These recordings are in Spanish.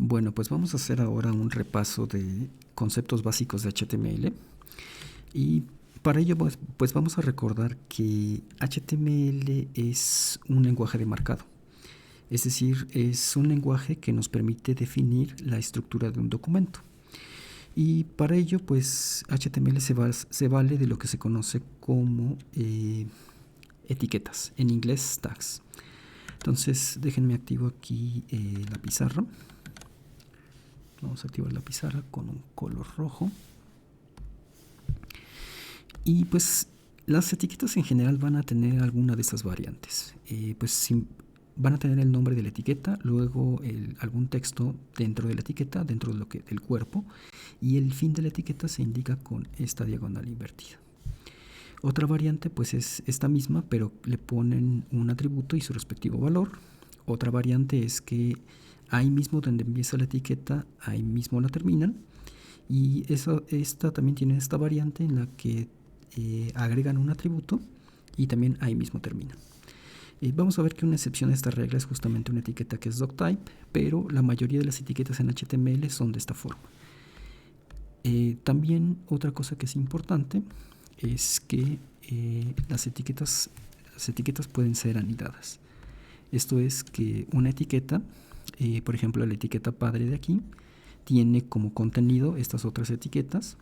Bueno, pues vamos a hacer ahora un repaso de conceptos básicos de HTML y para ello pues vamos a recordar que HTML es un lenguaje de marcado, es decir, es un lenguaje que nos permite definir la estructura de un documento. Y para ello pues HTML se vale de lo que se conoce como etiquetas, en inglés tags. Entonces déjenme activo aquí la pizarra. Vamos a activar la pizarra con un color rojo. Y pues las etiquetas en general van a tener alguna de estas variantes. Van a tener el nombre de la etiqueta, luego algún texto dentro de la etiqueta, dentro de del cuerpo, y el fin de la etiqueta se indica con esta diagonal invertida. Otra variante pues es esta misma, pero le ponen un atributo y su respectivo valor. Otra variante es que ahí mismo donde empieza la etiqueta, ahí mismo la terminan. Y esta también tiene esta variante en la que agregan un atributo y también ahí mismo terminan. Vamos a ver que una excepción a esta regla es justamente una etiqueta que es doctype, pero la mayoría de las etiquetas en HTML son de esta forma. También otra cosa que es importante es que las etiquetas pueden ser anidadas. Esto es que una etiqueta, por ejemplo la etiqueta padre de aquí, tiene como contenido estas otras etiquetas.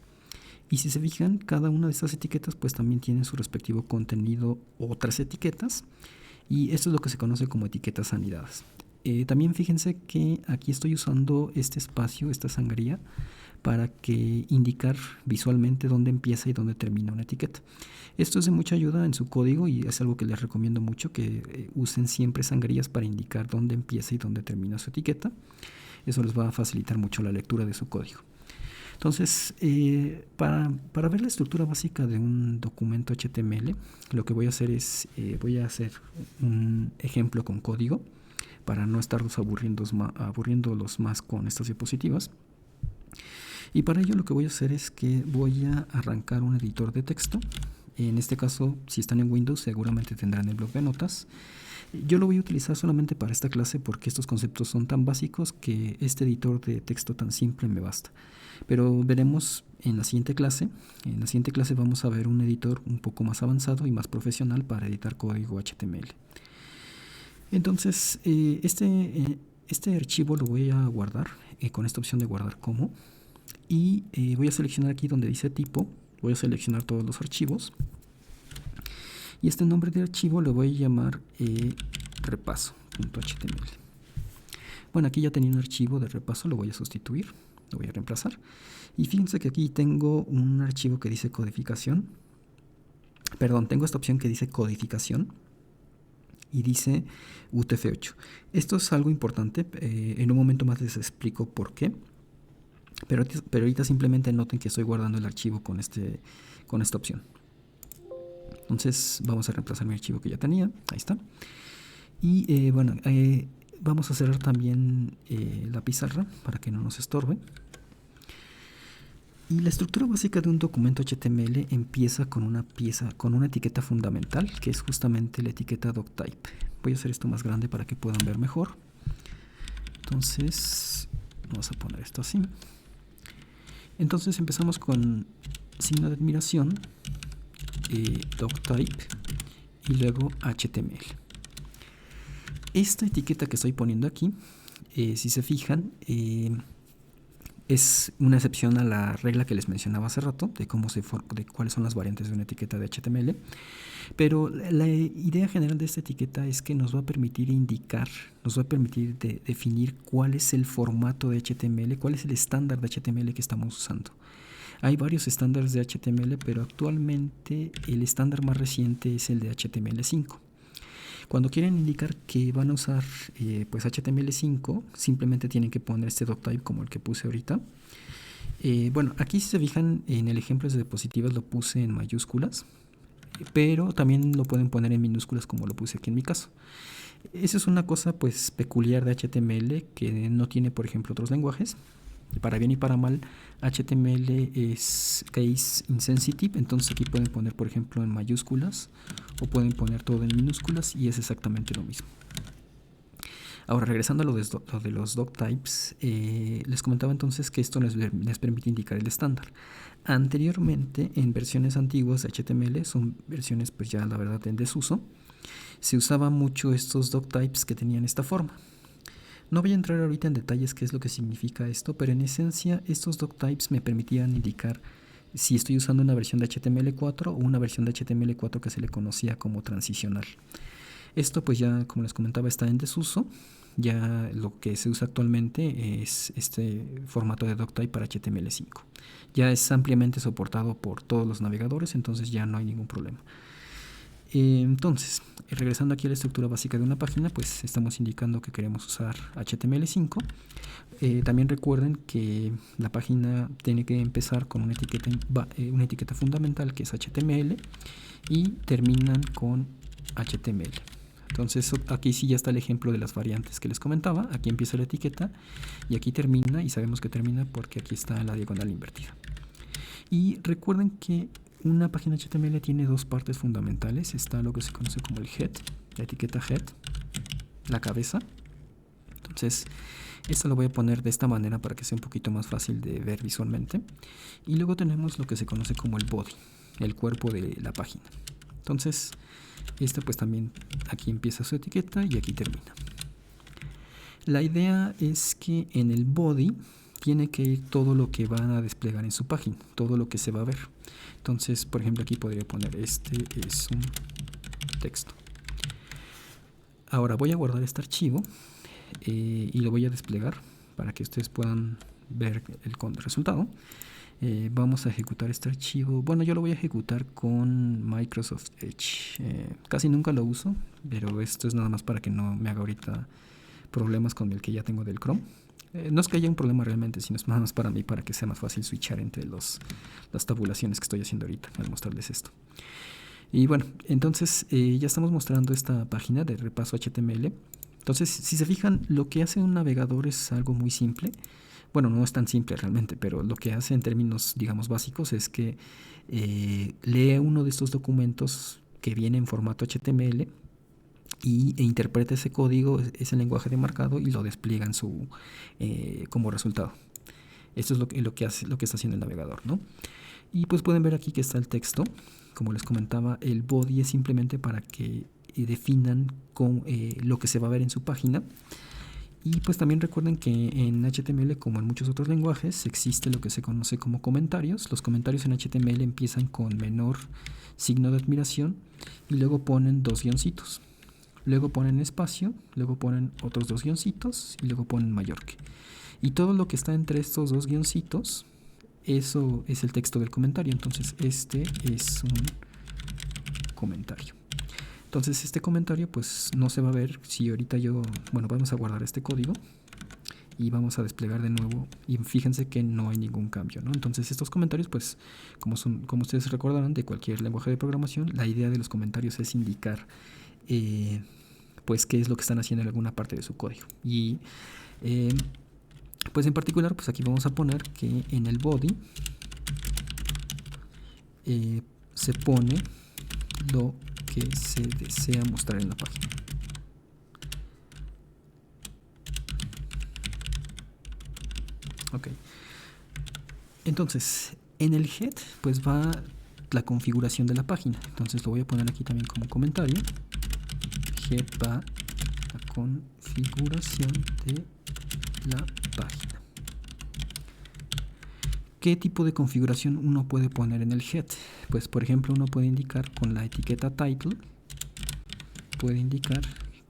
Y si se fijan, cada una de estas etiquetas pues también tiene su respectivo contenido otras etiquetas. Y esto es lo que se conoce como etiquetas anidadas. También fíjense que aquí estoy usando este espacio, esta sangría, para que indicar visualmente dónde empieza y dónde termina una etiqueta. Esto es de mucha ayuda en su código y es algo que les recomiendo mucho, que usen siempre sangrías para indicar dónde empieza y dónde termina su etiqueta. Eso les va a facilitar mucho la lectura de su código. Entonces, para ver la estructura básica de un documento HTML, lo que voy a hacer es, voy a hacer un ejemplo con código para no estarlos aburriéndolos más con estas diapositivas. Y para ello lo que voy a hacer es que voy a arrancar un editor de texto. En este caso, si están en Windows, seguramente tendrán el bloc de notas. Yo lo voy a utilizar solamente para esta clase porque estos conceptos son tan básicos que este editor de texto tan simple me basta. Pero veremos en la siguiente clase. En la siguiente clase vamos a ver un editor un poco más avanzado y más profesional para editar código HTML. Entonces, este archivo lo voy a guardar con esta opción de guardar como. Y voy a seleccionar aquí donde dice tipo. Voy a seleccionar todos los archivos. Y este nombre de archivo lo voy a llamar repaso.html. Bueno, aquí ya tenía un archivo de repaso, lo voy a sustituir, lo voy a reemplazar. Y fíjense que aquí tengo un archivo que dice codificación. Perdón, tengo esta opción que dice codificación y dice UTF-8. Esto es algo importante, en un momento más les explico por qué. Pero ahorita simplemente noten que estoy guardando el archivo con esta opción. Entonces vamos a reemplazar mi archivo que ya tenía. Ahí está. Y bueno, vamos a cerrar también la pizarra para que no nos estorbe. Y la estructura básica de un documento HTML empieza con una etiqueta fundamental, que es justamente la etiqueta doctype. Voy a hacer esto más grande para que puedan ver mejor. Entonces vamos a poner esto así. Entonces empezamos con signo de admiración, doctype y luego HTML. Esta etiqueta que estoy poniendo aquí, si se fijan, es una excepción a la regla que les mencionaba hace rato de cuáles son las variantes de una etiqueta de HTML. Pero la idea general de esta etiqueta es que nos va a permitir definir cuál es el formato de HTML, cuál es el estándar de HTML que estamos usando. Hay varios estándares de HTML, pero actualmente el estándar más reciente es el de HTML5. Cuando quieren indicar que van a usar pues HTML5, simplemente tienen que poner este doctype como el que puse ahorita. Bueno, aquí si se fijan en el ejemplo de diapositivas lo puse en mayúsculas, pero también lo pueden poner en minúsculas como lo puse aquí en mi caso. Esa es una cosa pues peculiar de HTML que no tiene, por ejemplo, otros lenguajes. Para bien y para mal, HTML es case insensitive, entonces aquí pueden poner, por ejemplo, en mayúsculas o pueden poner todo en minúsculas y es exactamente lo mismo. Ahora, regresando a lo de los doctypes, les comentaba entonces que esto les permite indicar el estándar. Anteriormente, en versiones antiguas de HTML, son versiones pues ya la verdad en desuso, se usaba mucho estos doctypes que tenían esta forma. No voy a entrar ahorita en detalles qué es lo que significa esto, pero en esencia estos doctypes me permitían indicar si estoy usando una versión de HTML4 o una versión de HTML4 que se le conocía como transicional. Esto pues ya, como les comentaba, está en desuso. Ya lo que se usa actualmente es este formato de doctype para HTML5. Ya es ampliamente soportado por todos los navegadores, entonces ya no hay ningún problema. Entonces, regresando aquí a la estructura básica de una página, pues estamos indicando que queremos usar HTML5. También recuerden que la página tiene que empezar con una etiqueta fundamental que es HTML y terminan con HTML. Entonces aquí sí ya está el ejemplo de las variantes que les comentaba. Aquí empieza la etiqueta y aquí termina, y sabemos que termina porque aquí está la diagonal invertida. Y recuerden que una página HTML tiene dos partes fundamentales. Está lo que se conoce como el head, la etiqueta head, la cabeza. Entonces esto lo voy a poner de esta manera para que sea un poquito más fácil de ver visualmente. Y luego tenemos lo que se conoce como el body, el cuerpo de la página. Entonces esta pues también aquí empieza su etiqueta y aquí termina. La idea es que en el body tiene que ir todo lo que van a desplegar en su página, todo lo que se va a ver. Entonces, por ejemplo, aquí podría poner este es un texto. Ahora voy a guardar este archivo y lo voy a desplegar para que ustedes puedan ver el resultado. Vamos a ejecutar este archivo. Bueno, yo lo voy a ejecutar con Microsoft Edge. Casi nunca lo uso, pero esto es nada más para que no me haga ahorita problemas con el que ya tengo del Chrome. No es que haya un problema realmente, sino es nada más para mí, para que sea más fácil switchar entre las tabulaciones que estoy haciendo ahorita al mostrarles esto. Y bueno, entonces ya estamos mostrando esta página de repaso HTML. Entonces, si se fijan, lo que hace un navegador es algo muy simple. Bueno, no es tan simple realmente, pero lo que hace en términos, digamos, básicos es que lee uno de estos documentos que viene en formato HTML e interpreta ese código, ese lenguaje de marcado, y lo despliega en como resultado. Esto es lo que está haciendo el navegador, ¿no? Y pues pueden ver aquí que está el texto. Como les comentaba, el body es simplemente para que definan lo que se va a ver en su página. Y pues también recuerden que en HTML, como en muchos otros lenguajes, existe lo que se conoce como comentarios. Los comentarios en HTML empiezan con menor signo de admiración y luego ponen dos guioncitos. Luego ponen espacio, luego ponen otros dos guioncitos y luego ponen mayor que. Y todo lo que está entre estos dos guioncitos, eso es el texto del comentario. Entonces este es un comentario. Entonces este comentario pues no se va a ver si ahorita vamos a guardar este código y vamos a desplegar de nuevo, y fíjense que no hay ningún cambio, ¿no? Entonces estos comentarios pues como ustedes recordarán de cualquier lenguaje de programación, la idea de los comentarios es indicar pues qué es lo que están haciendo en alguna parte de su código. Y pues en particular pues aquí vamos a poner que en el body se pone lo que se desea mostrar en la página. Ok. Entonces, en el head pues va la configuración de la página. Entonces lo voy a poner aquí también como comentario. Head va la configuración de la página. ¿Qué tipo de configuración uno puede poner en el head? Pues por ejemplo uno puede indicar con la etiqueta title, puede indicar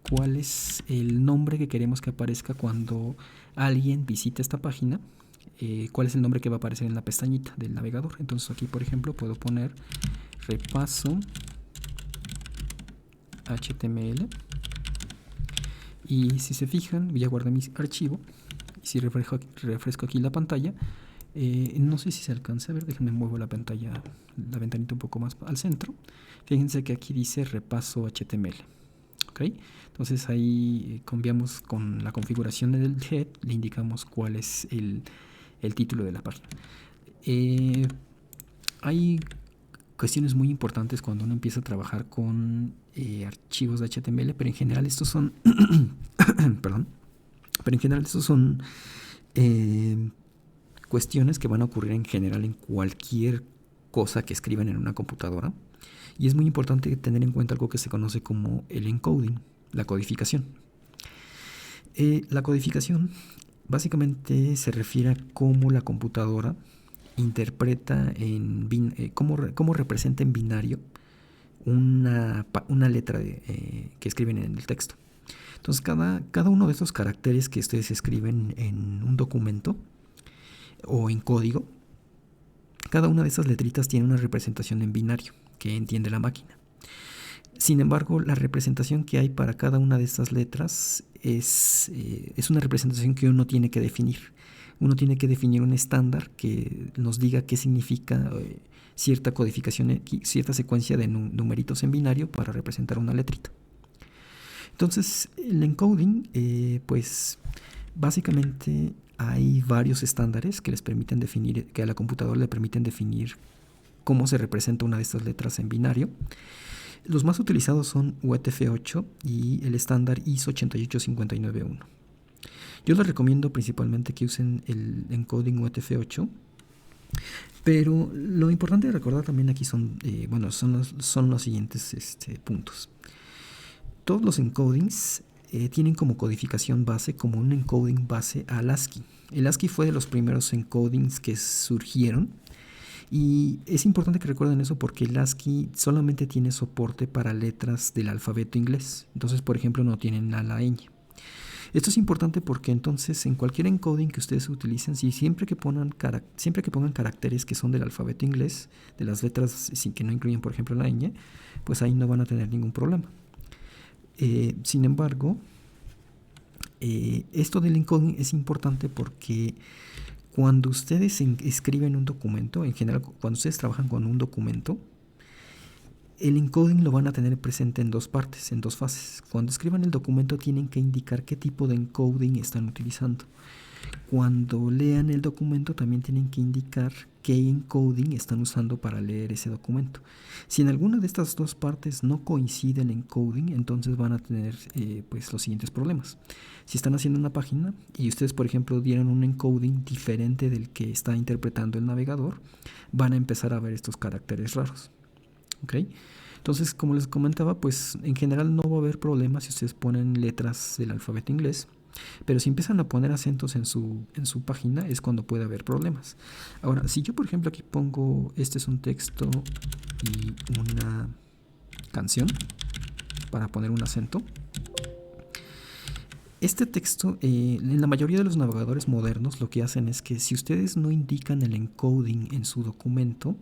cuál es el nombre que queremos que aparezca cuando alguien visite esta página, cuál es el nombre que va a aparecer en la pestañita del navegador. Entonces aquí por ejemplo puedo poner repaso HTML y si se fijan voy a guardar mi archivo y si refresco aquí la pantalla, no sé si se alcanza a ver, déjenme muevo la pantalla, la ventanita un poco más al centro. Fíjense que aquí dice repaso HTML. ¿Okay? Entonces ahí cambiamos con la configuración del head, le indicamos cuál es el título de la página. Hay cuestiones muy importantes cuando uno empieza a trabajar con archivos de HTML, pero en general estos son perdón, pero en general estos son cuestiones que van a ocurrir en general en cualquier cosa que escriban en una computadora, y es muy importante tener en cuenta algo que se conoce como el encoding, la codificación. La codificación básicamente se refiere a cómo la computadora interpreta cómo representa en binario una letra que escriben en el texto. Entonces cada uno de esos caracteres que ustedes escriben en un documento o en código, cada una de esas letritas tiene una representación en binario que entiende la máquina. Sin embargo, la representación que hay para cada una de estas letras es una representación que uno tiene que definir. Uno tiene que definir un estándar que nos diga qué significa cierta codificación, cierta secuencia de numeritos en binario para representar una letrita. Entonces, el encoding, pues básicamente hay varios estándares que les permiten definir, que a la computadora le permiten definir cómo se representa una de estas letras en binario. Los más utilizados son UTF-8 y el estándar ISO 88591. Yo les recomiendo principalmente que usen el encoding UTF-8, pero lo importante de recordar también aquí son los siguientes puntos. Todos los encodings tienen como codificación base, como un encoding base, al ASCII. El ASCII fue de los primeros encodings que surgieron, y es importante que recuerden eso porque el ASCII solamente tiene soporte para letras del alfabeto inglés. Entonces, por ejemplo, no tienen a la ñ. Esto es importante porque entonces en cualquier encoding que ustedes utilicen, siempre que pongan caracteres que son del alfabeto inglés, de las letras sin que no incluyen, por ejemplo, la ñ, pues ahí no van a tener ningún problema. Sin embargo, esto del encoding es importante porque cuando ustedes escriben un documento, en general cuando ustedes trabajan con un documento, el encoding lo van a tener presente en dos partes, en dos fases. Cuando escriban el documento tienen que indicar qué tipo de encoding están utilizando. Cuando lean el documento también tienen que indicar qué encoding están usando para leer ese documento. Si en alguna de estas dos partes no coincide el encoding, entonces van a tener pues los siguientes problemas. Si están haciendo una página y ustedes, por ejemplo, dieron un encoding diferente del que está interpretando el navegador, van a empezar a ver estos caracteres raros. ¿Okay? Entonces, como les comentaba, pues en general no va a haber problemas si ustedes ponen letras del alfabeto inglés, pero si empiezan a poner acentos en su página es cuando puede haber problemas. Ahora, si yo por ejemplo aquí pongo, este es un texto y una canción para poner un acento, este texto, en la mayoría de los navegadores modernos lo que hacen es que si ustedes no indican el encoding en su documento,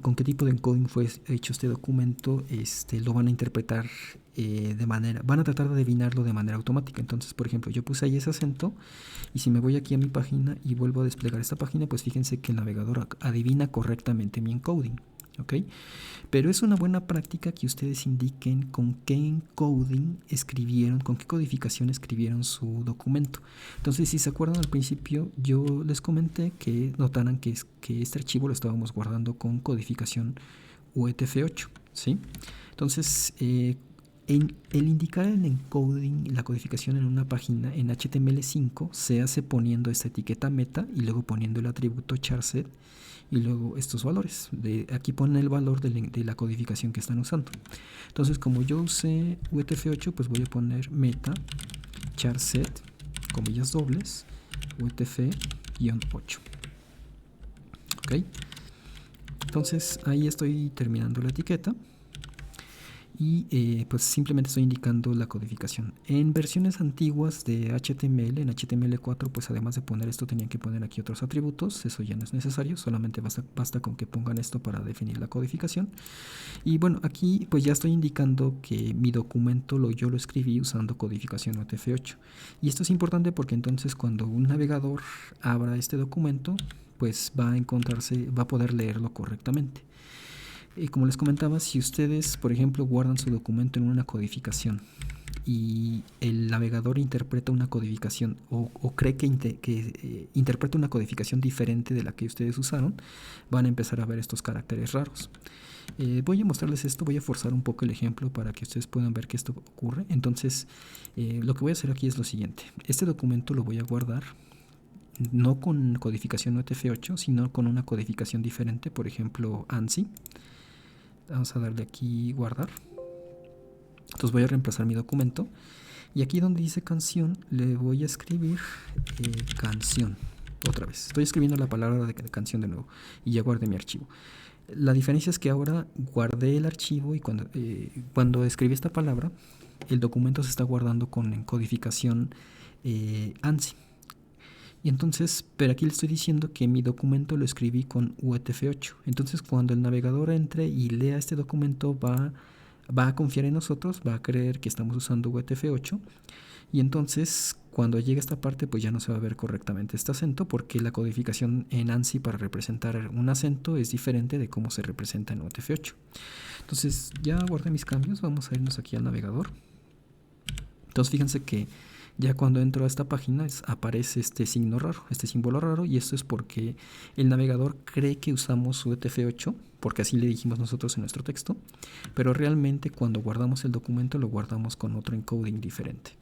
con qué tipo de encoding fue hecho este documento, lo van a interpretar van a tratar de adivinarlo de manera automática. Entonces, por ejemplo, yo puse ahí ese acento, y si me voy aquí a mi página y vuelvo a desplegar esta página, pues fíjense que el navegador adivina correctamente mi encoding. ¿Okay? Pero es una buena práctica que ustedes indiquen con qué encoding escribieron, con qué codificación escribieron su documento. Entonces, si se acuerdan al principio, yo les comenté que notaran que este archivo lo estábamos guardando con codificación UTF-8, ¿sí? Entonces, el indicar el encoding, la codificación en una página en HTML5 se hace poniendo esta etiqueta meta y luego poniendo el atributo charset y luego estos valores. Aquí ponen el valor de la codificación que están usando. Entonces, como yo usé UTF-8, pues voy a poner meta charset, comillas dobles, UTF-8. ¿Ok? Entonces, ahí estoy terminando la etiqueta. Y pues simplemente estoy indicando la codificación. En versiones antiguas de HTML, en HTML4, pues además de poner esto tenían que poner aquí otros atributos. Eso ya no es necesario, solamente basta con que pongan esto para definir la codificación. Y bueno, aquí pues ya estoy indicando que mi documento yo lo escribí usando codificación UTF-8. Y esto es importante porque entonces cuando un navegador abra este documento, pues va a poder leerlo correctamente. Como les comentaba, si ustedes, por ejemplo, guardan su documento en una codificación y el navegador interpreta una codificación o cree que interpreta una codificación diferente de la que ustedes usaron, van a empezar a ver estos caracteres raros. Voy a mostrarles esto, voy a forzar un poco el ejemplo para que ustedes puedan ver que esto ocurre. Entonces, lo que voy a hacer aquí es lo siguiente. Este documento lo voy a guardar no con codificación UTF-8, sino con una codificación diferente, por ejemplo ANSI. Vamos a darle aquí guardar. Entonces voy a reemplazar mi documento y aquí donde dice canción le voy a escribir canción otra vez. Estoy escribiendo la palabra de canción de nuevo y ya guardé mi archivo. La diferencia es que ahora guardé el archivo y cuando escribí esta palabra, el documento se está guardando con codificación ANSI. Y entonces, pero aquí le estoy diciendo que mi documento lo escribí con UTF-8. Entonces, cuando el navegador entre y lea este documento, va a confiar en nosotros, va a creer que estamos usando UTF-8. Y entonces, cuando llegue a esta parte, pues ya no se va a ver correctamente este acento, porque la codificación en ANSI para representar un acento es diferente de cómo se representa en UTF-8. Entonces, ya guardé mis cambios, vamos a irnos aquí al navegador. Entonces, fíjense que ya cuando entro a esta página aparece este signo raro, este símbolo raro, y esto es porque el navegador cree que usamos UTF-8, porque así le dijimos nosotros en nuestro texto, pero realmente cuando guardamos el documento lo guardamos con otro encoding diferente.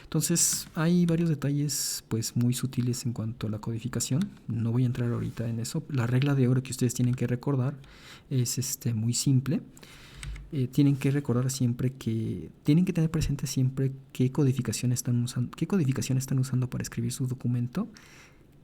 Entonces hay varios detalles pues muy sutiles en cuanto a la codificación, no voy a entrar ahorita en eso. La regla de oro que ustedes tienen que recordar es muy simple. Tienen que recordar siempre que tienen que tener presente siempre qué codificación están usando para escribir su documento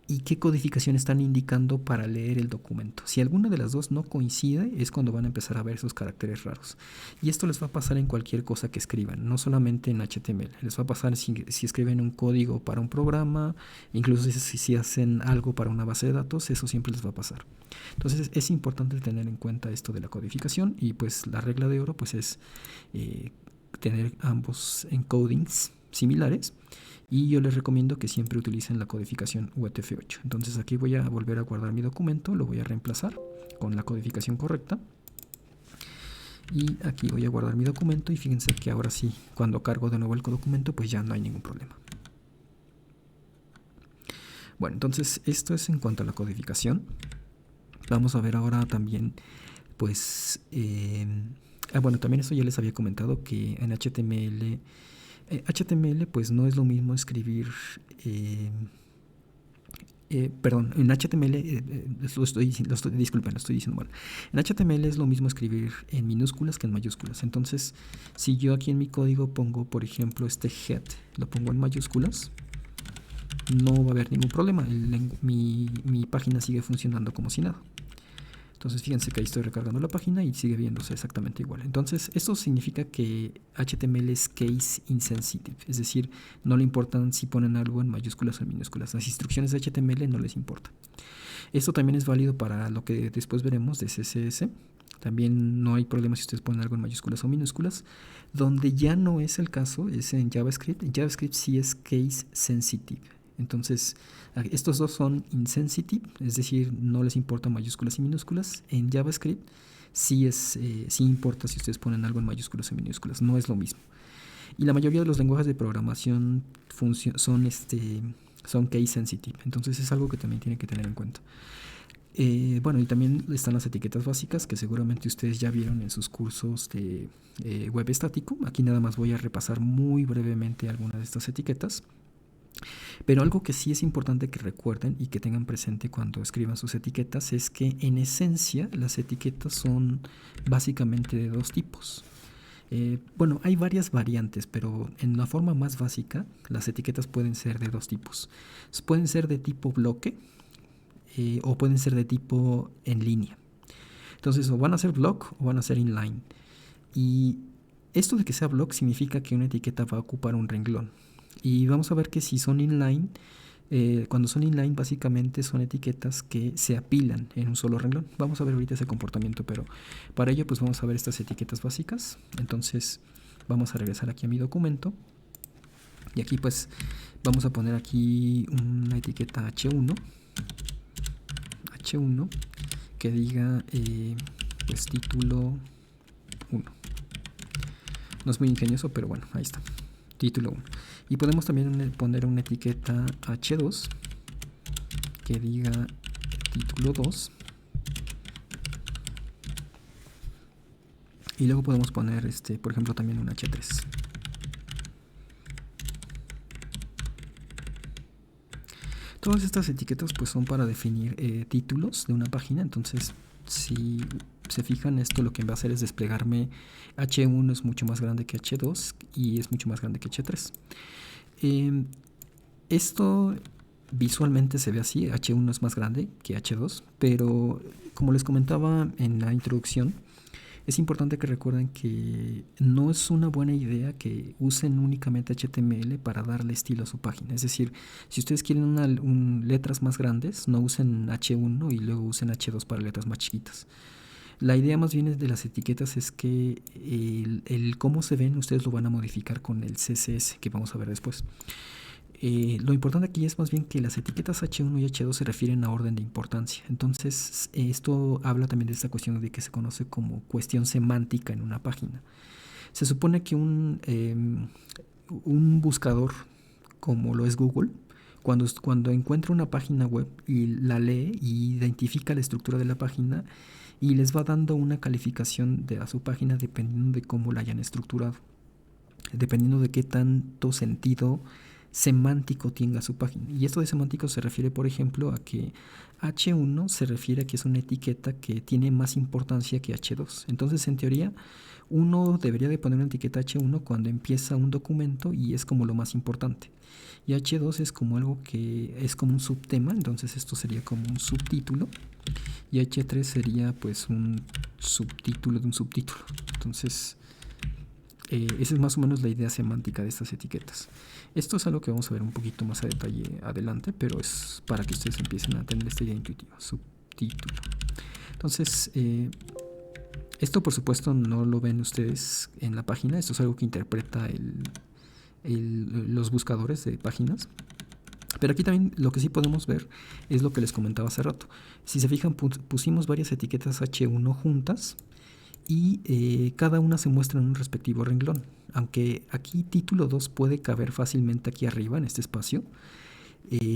y qué codificación están indicando para leer el documento. Si alguna de las dos no coincide, es cuando van a empezar a ver esos caracteres raros. Y esto les va a pasar en cualquier cosa que escriban, no solamente en HTML. Les va a pasar si escriben un código para un programa, incluso si hacen algo para una base de datos, eso siempre les va a pasar. Entonces es importante tener en cuenta esto de la codificación y pues la regla de oro pues es tener ambos encodings similares. Y yo les recomiendo que siempre utilicen la codificación UTF-8. Entonces aquí voy a volver a guardar mi documento, lo voy a reemplazar con la codificación correcta. Y aquí voy a guardar mi documento y fíjense que ahora sí, cuando cargo de nuevo el documento, pues ya no hay ningún problema. Bueno, entonces esto es en cuanto a la codificación. Vamos a ver ahora también, pues, bueno, también esto ya les había comentado que en HTML pues no es lo mismo escribir, perdón, en HTML, disculpen, lo estoy diciendo mal. En HTML es lo mismo escribir en minúsculas que en mayúsculas. Entonces, si yo aquí en mi código pongo, por ejemplo, este head, lo pongo en mayúsculas, no va a haber ningún problema. Mi página sigue funcionando como si nada. Entonces fíjense que ahí estoy recargando la página y sigue viéndose exactamente igual. Entonces esto significa que HTML es case insensitive, es decir, no le importan si ponen algo en mayúsculas o en minúsculas. Las instrucciones de HTML no les importa. Esto también es válido para lo que después veremos de CSS. También no hay problema si ustedes ponen algo en mayúsculas o minúsculas. Donde ya no es el caso es en JavaScript. En JavaScript sí es case sensitive. Entonces, estos dos son insensitive, es decir, no les importa mayúsculas y minúsculas. En JavaScript sí importa si ustedes ponen algo en mayúsculas o minúsculas, no es lo mismo. Y la mayoría de los lenguajes de programación son case sensitive, entonces es algo que también tienen que tener en cuenta. Bueno, y también están las etiquetas básicas que seguramente ustedes ya vieron en sus cursos de web estático. Aquí nada más voy a repasar muy brevemente algunas de estas etiquetas. Pero algo que sí es importante que recuerden y que tengan presente cuando escriban sus etiquetas es que en esencia las etiquetas son básicamente de dos tipos. Bueno, hay varias variantes, pero en la forma más básica las etiquetas pueden ser de dos tipos. Pueden ser de tipo bloque o pueden ser de tipo en línea. Entonces o van a ser block o van a ser inline. Y esto de que sea block significa que una etiqueta va a ocupar un renglón. Y vamos a ver que si son inline, cuando son inline básicamente son etiquetas que se apilan en un solo renglón. Vamos a ver ahorita ese comportamiento, pero para ello pues vamos a ver estas etiquetas básicas. Entonces vamos a regresar aquí a mi documento y aquí pues vamos a poner aquí una etiqueta H1 que diga pues título 1. No es muy ingenioso, pero bueno, ahí está. título 1. Y podemos también poner una etiqueta H2 que diga título 2. Y luego podemos poner, por ejemplo, también un H3. Todas estas etiquetas pues son para definir títulos de una página. Entonces, si se fijan, esto lo que va a hacer es desplegarme H1 es mucho más grande que H2 y es mucho más grande que H3. Esto visualmente se ve así, H1 es más grande que H2, pero como les comentaba en la introducción, es importante que recuerden que no es una buena idea que usen únicamente HTML para darle estilo a su página. Es decir, si ustedes quieren letras más grandes, no usen H1 y luego usen H2 para letras más chiquitas. La idea más bien de las etiquetas es que el cómo se ven ustedes lo van a modificar con el CSS que vamos a ver después. Lo importante aquí es más bien que las etiquetas H1 y H2 se refieren a orden de importancia. Entonces, esto habla también de esta cuestión de que se conoce como cuestión semántica en una página. Se supone que un buscador, como lo es Google, cuando encuentra una página web y la lee y identifica la estructura de la página y les va dando una calificación a su página dependiendo de cómo la hayan estructurado, dependiendo de qué tanto sentido semántico tenga su página. Y esto de semántico se refiere, por ejemplo, a que H1 se refiere a que es una etiqueta que tiene más importancia que H2. Entonces, en teoría, uno debería de poner una etiqueta H1 cuando empieza un documento y es como lo más importante. Y H2 es como algo que es como un subtema, entonces esto sería como un subtítulo. Y H3 sería pues un subtítulo de un subtítulo. Entonces, esa es más o menos la idea semántica de estas etiquetas. Esto es algo que vamos a ver un poquito más a detalle adelante, pero es para que ustedes empiecen a tener esta idea intuitiva. Subtítulo. Entonces, esto por supuesto no lo ven ustedes en la página. Esto es algo que interpreta los buscadores de páginas. Pero aquí también lo que sí podemos ver es lo que les comentaba hace rato. Si se fijan, pusimos varias etiquetas H1 juntas y cada una se muestra en un respectivo renglón. Aunque aquí título 2 puede caber fácilmente aquí arriba en este espacio,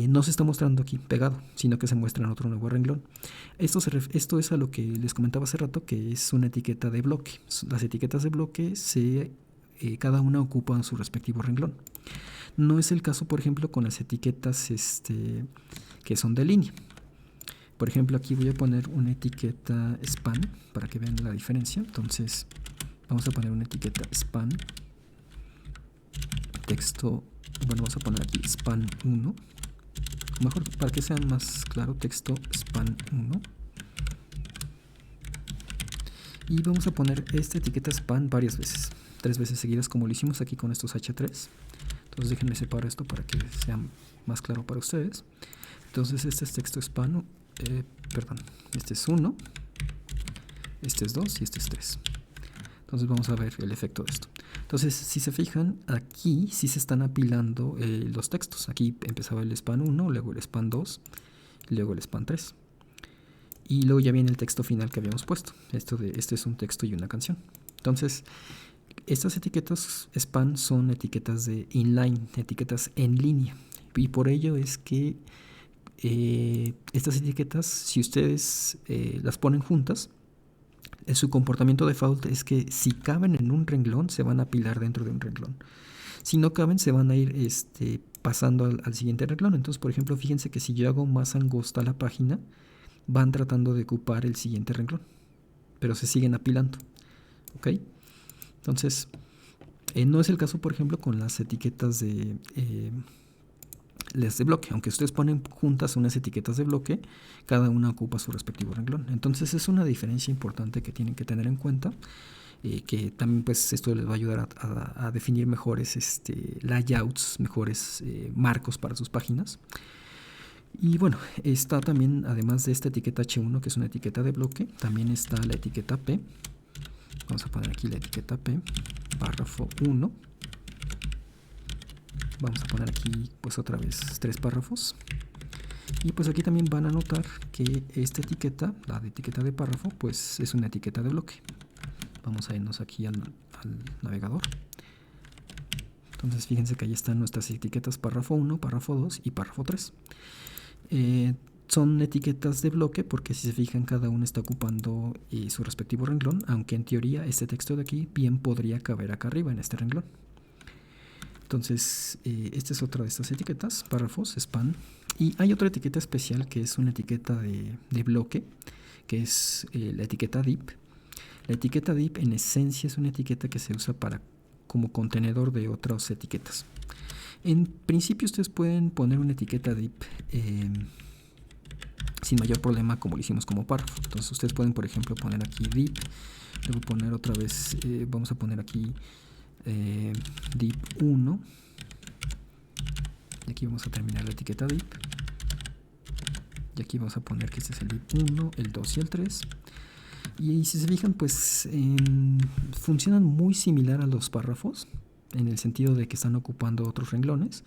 no se está mostrando aquí pegado, sino que se muestra en otro nuevo renglón. Esto es a lo que les comentaba hace rato, que es una etiqueta de bloque. Las etiquetas de bloque cada una ocupa su respectivo renglón. No es el caso, por ejemplo, con las etiquetas que son de línea. Por ejemplo, aquí voy a poner una etiqueta span para que vean la diferencia. Entonces, vamos a poner una etiqueta span. Texto, bueno, vamos a poner aquí span 1. Mejor, para que sea más claro, texto span 1. Y vamos a poner esta etiqueta span varias veces. 3 veces seguidas, como lo hicimos aquí con estos H3. Entonces, déjenme separar esto para que sea más claro para ustedes. Entonces, este es texto span. Este es 1, este es 2 y este es 3. Entonces vamos a ver el efecto de esto. Entonces, si se fijan, aquí sí se están apilando los textos. Aquí empezaba el span 1, luego el span 2, luego el span 3. Y luego ya viene el texto final que habíamos puesto. Este es un texto y una canción. Entonces, estas etiquetas span son etiquetas de inline, etiquetas en línea. Y por ello es que estas etiquetas, si ustedes las ponen juntas, su comportamiento default es que si caben en un renglón, se van a apilar dentro de un renglón. Si no caben, se van a ir pasando al siguiente renglón. Entonces, por ejemplo, fíjense que si yo hago más angosta la página, van tratando de ocupar el siguiente renglón, pero se siguen apilando. ¿Ok? Entonces, no es el caso, por ejemplo, con las etiquetas de bloque. Aunque ustedes ponen juntas unas etiquetas de bloque, cada una ocupa su respectivo renglón. Entonces es una diferencia importante que tienen que tener en cuenta, que también pues esto les va a ayudar a definir mejores layouts, mejores marcos para sus páginas. Y bueno, está también, además de esta etiqueta H1, que es una etiqueta de bloque, también está la etiqueta P. Vamos a poner aquí la etiqueta P, párrafo 1. Vamos a poner aquí pues otra vez 3 párrafos. Y pues aquí también van a notar que esta etiqueta, la de etiqueta de párrafo, pues es una etiqueta de bloque. Vamos a irnos aquí al navegador. Entonces fíjense que ahí están nuestras etiquetas párrafo 1, párrafo 2 y párrafo 3. Son etiquetas de bloque porque si se fijan cada uno está ocupando su respectivo renglón, aunque en teoría este texto de aquí bien podría caber acá arriba en este renglón. Entonces esta es otra de estas etiquetas, párrafos, span. Y hay otra etiqueta especial que es una etiqueta de bloque, que es la etiqueta div. La etiqueta div en esencia es una etiqueta que se usa como contenedor de otras etiquetas. En principio ustedes pueden poner una etiqueta div sin mayor problema como lo hicimos como párrafo. Entonces ustedes pueden, por ejemplo, poner aquí div, luego poner otra vez, vamos a poner aquí div 1, y aquí vamos a terminar la etiqueta div, y aquí vamos a poner que este es el div 1, el 2 y el 3. Y si se fijan, pues funcionan muy similar a los párrafos, en el sentido de que están ocupando otros renglones.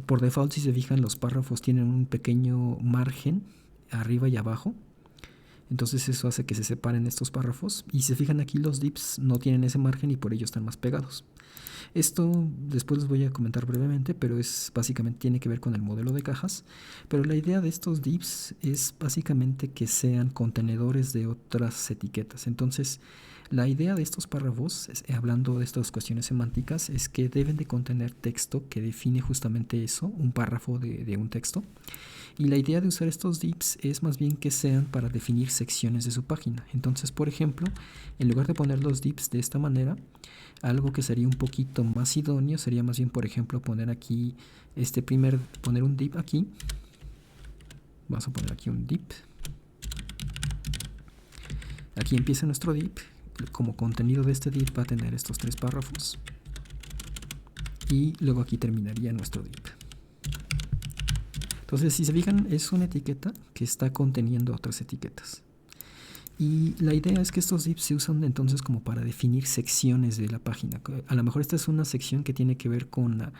Por default, si se fijan, los párrafos tienen un pequeño margen arriba y abajo. Entonces eso hace que se separen estos párrafos. Y si se fijan aquí, los divs no tienen ese margen y por ello están más pegados. Esto después les voy a comentar brevemente, pero básicamente tiene que ver con el modelo de cajas. Pero la idea de estos divs es básicamente que sean contenedores de otras etiquetas. Entonces, la idea de estos párrafos, hablando de estas cuestiones semánticas, es que deben de contener texto que define justamente eso, un párrafo de un texto. Y la idea de usar estos divs es más bien que sean para definir secciones de su página. Entonces, por ejemplo, en lugar de poner los divs de esta manera, algo que sería un poquito más idóneo sería más bien, por ejemplo, poner aquí poner un div aquí. Vamos a poner aquí un div. Aquí empieza nuestro div. Como contenido de este div va a tener estos 3 párrafos. Y luego aquí terminaría nuestro div. Entonces, si se fijan, es una etiqueta que está conteniendo otras etiquetas. Y la idea es que estos divs se usan entonces como para definir secciones de la página. A lo mejor esta es una sección que tiene que ver con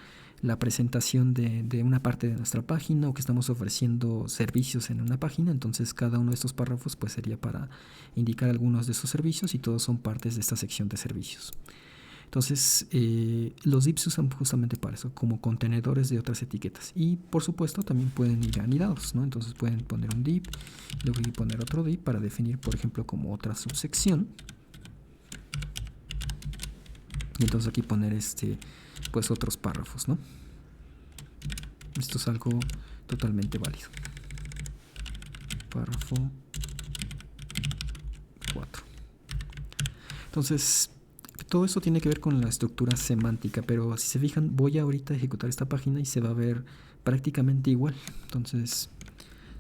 la presentación de una parte de nuestra página, o que estamos ofreciendo servicios en una página. Entonces cada uno de estos párrafos pues sería para indicar algunos de esos servicios, y todos son partes de esta sección de servicios. Entonces los divs se usan justamente para eso, como contenedores de otras etiquetas. Y por supuesto también pueden ir anidados, ¿no? Entonces pueden poner un div, luego aquí poner otro div para definir, por ejemplo, como otra subsección. Y entonces aquí poner pues otros párrafos, ¿no? Esto es algo totalmente válido. Párrafo 4. Entonces, todo esto tiene que ver con la estructura semántica, pero si se fijan, voy ahorita a ejecutar esta página y se va a ver prácticamente igual. Entonces,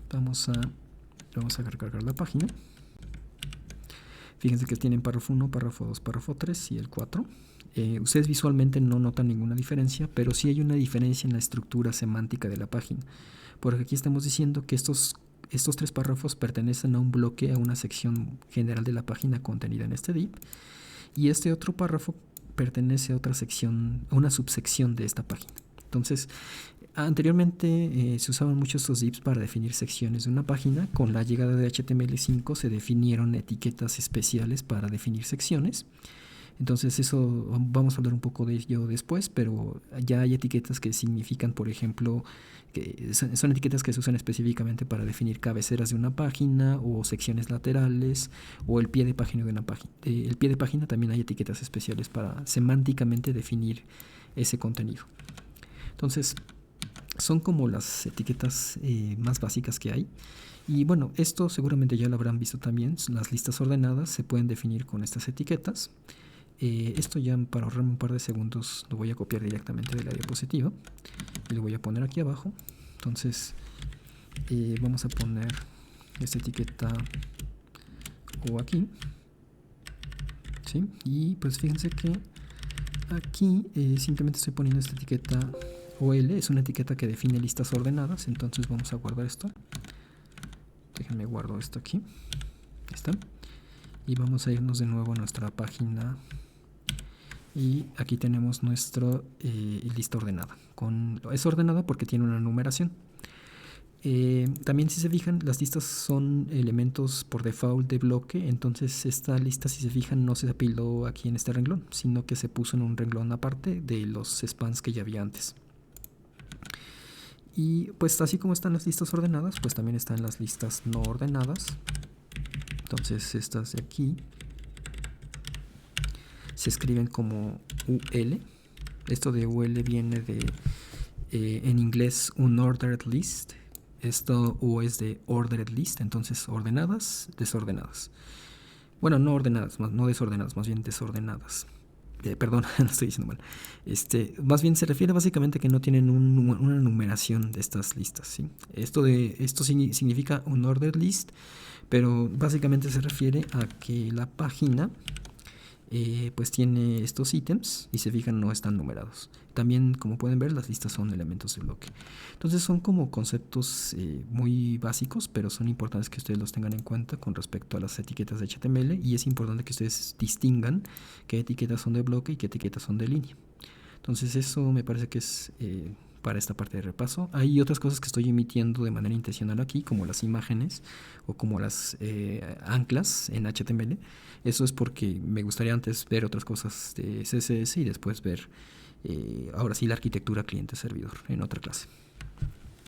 vamos a recargar la página. Fíjense que tienen párrafo 1, párrafo 2, párrafo 3 y el 4. Ustedes visualmente no notan ninguna diferencia, pero sí hay una diferencia en la estructura semántica de la página. Porque aquí estamos diciendo que estos 3 párrafos pertenecen a un bloque, a una sección general de la página contenida en este div. Y este otro párrafo pertenece a otra sección, a una subsección de esta página. Entonces, anteriormente se usaban mucho estos divs para definir secciones de una página. Con la llegada de HTML5 se definieron etiquetas especiales para definir secciones. Entonces eso vamos a hablar un poco de ello después, pero ya hay etiquetas que significan, por ejemplo, que son etiquetas que se usan específicamente para definir cabeceras de una página, o secciones laterales, o el pie de página de una página. El pie de página también hay etiquetas especiales para semánticamente definir ese contenido. Entonces, son como las etiquetas más básicas que hay. Y bueno, esto seguramente ya lo habrán visto también. Las listas ordenadas se pueden definir con estas etiquetas. Esto ya, para ahorrarme un par de segundos, lo voy a copiar directamente de la diapositiva y lo voy a poner aquí abajo. Entonces vamos a poner esta etiqueta o aquí, ¿sí? Y pues fíjense que aquí simplemente estoy poniendo esta etiqueta OL. Es una etiqueta que define listas ordenadas. Entonces vamos a guardar esto. Déjenme guardo esto aquí. Ahí está. Y vamos a irnos de nuevo a nuestra página. Y aquí tenemos nuestra lista ordenada. Es ordenada porque tiene una numeración. También si se fijan, las listas son elementos por default de bloque, entonces esta lista, si se fijan, no se apiló aquí en este renglón, sino que se puso en un renglón aparte de los spans que ya había antes. Y pues así como están las listas ordenadas, pues también están las listas no ordenadas. Entonces estas de aquí se escriben como UL. Esto de UL viene de, en inglés, unordered list. Esto O es de ordered list, entonces ordenadas, desordenadas. Bueno, no ordenadas, no desordenadas, más bien desordenadas. Perdón, lo estoy diciendo mal. Más bien se refiere básicamente a que no tienen una numeración de estas listas, ¿sí? Esto significa un ordered list, pero básicamente se refiere a que la página pues tiene estos ítems y se fijan no están numerados. También, como pueden ver, las listas son elementos de bloque. Entonces son como conceptos muy básicos, pero son importantes que ustedes los tengan en cuenta con respecto a las etiquetas de HTML, y es importante que ustedes distingan qué etiquetas son de bloque y qué etiquetas son de línea. Entonces eso me parece que es para esta parte de repaso. Hay otras cosas que estoy emitiendo de manera intencional aquí, como las imágenes o como las anclas en HTML. Eso es porque me gustaría antes ver otras cosas de CSS y después ver ahora sí la arquitectura cliente-servidor en otra clase.